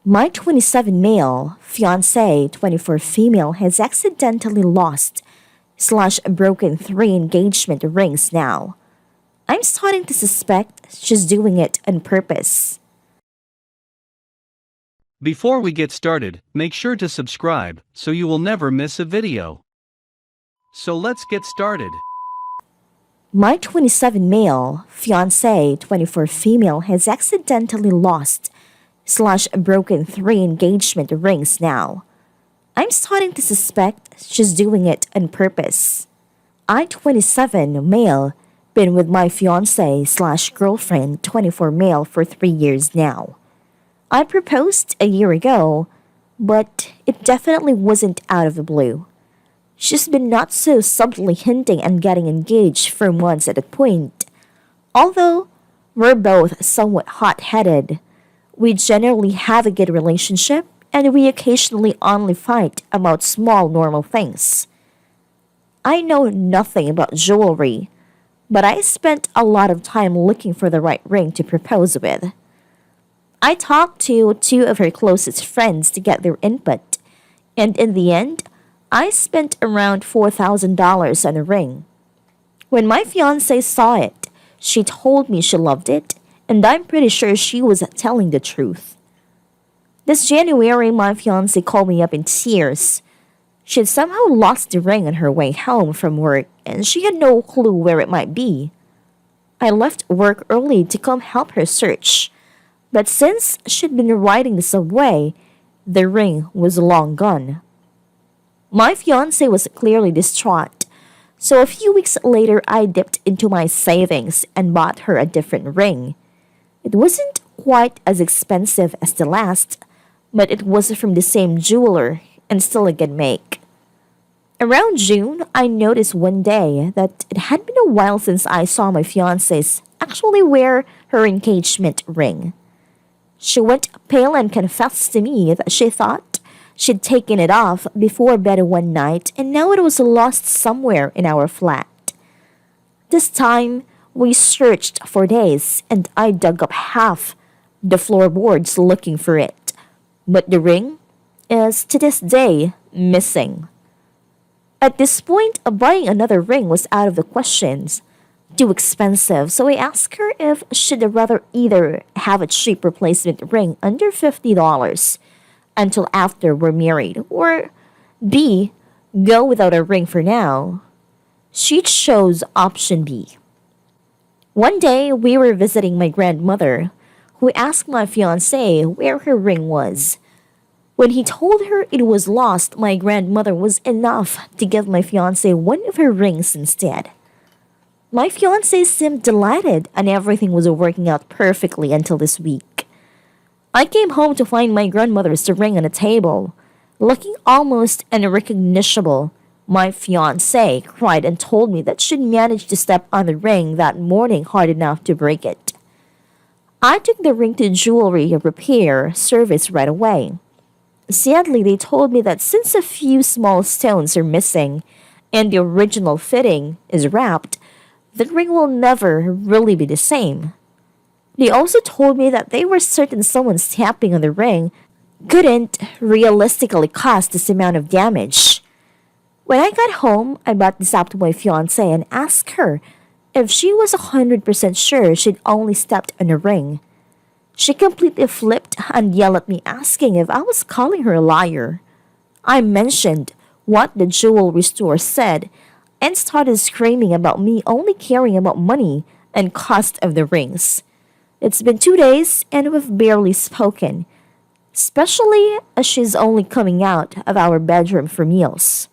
My 27 male, fiancé 24 female has accidentally lost broken 3 engagement rings now. I'm starting to suspect she's doing it on purpose. Before we get started, make sure to subscribe so you will never miss a video. So let's get started. My 27 male, fiancé 24 female has accidentally lost broken 3 engagement rings now. I'm starting to suspect she's doing it on purpose. I 27 male been with my fiancé/girlfriend 24 male for 3 years now. I proposed a year ago, but it definitely wasn't out of the blue. She's been not so subtly hinting and getting engaged for months at a point. Although we're both somewhat hot-headed, we generally have a good relationship and we occasionally only fight about small normal things. I know nothing about jewelry, but I spent a lot of time looking for the right ring to propose with. I talked to 2 of her closest friends to get their input, and in the end, I spent around $4,000 on a ring. When my fiancé saw it, she told me she loved it, and I'm pretty sure she was telling the truth. This January, my fiancé called me up in tears. She'd somehow lost the ring on her way home from work, and she had no clue where it might be. I left work early to come help her search, but since she'd been riding the subway, the ring was long gone. My fiancé was clearly distraught, so a few weeks later I dipped into my savings and bought her a different ring. It wasn't quite as expensive as the last, but it was from the same jeweler and still a good make. Around June, I noticed one day that it had been a while since I saw my fiancé actually wear her engagement ring. She went pale and confessed to me that she thought she'd taken it off before bed one night and now it was lost somewhere in our flat. This time, we searched for days and I dug up half the floorboards looking for it. But the ring is to this day missing. At this point, buying another ring was out of the questions. Too expensive, so I asked her if she'd rather either have a cheap replacement ring under $50 until after we're married, or B, go without a ring for now. She chose option B. One day, we were visiting my grandmother, who asked my fiancé where her ring was. When he told her it was lost, my grandmother was enough to give my fiancé one of her rings instead. My fiancé seemed delighted and everything was working out perfectly until this week. I came home to find my grandmother's ring on a table. Looking almost unrecognizable, my fiancé cried and told me that she'd managed to step on the ring that morning hard enough to break it. I took the ring to jewelry repair service right away. Sadly, they told me that since a few small stones are missing and the original fitting is wrapped, the ring will never really be the same. They also told me that they were certain someone's tapping on the ring couldn't realistically cause this amount of damage. When I got home, I brought this up to my fiancé and asked her if she was 100% sure she'd only stepped on a ring. She completely flipped and yelled at me asking if I was calling her a liar. I mentioned what the jewelry store said and started screaming about me only caring about money and cost of the rings. It's been 2 days and we've barely spoken, especially as she's only coming out of our bedroom for meals.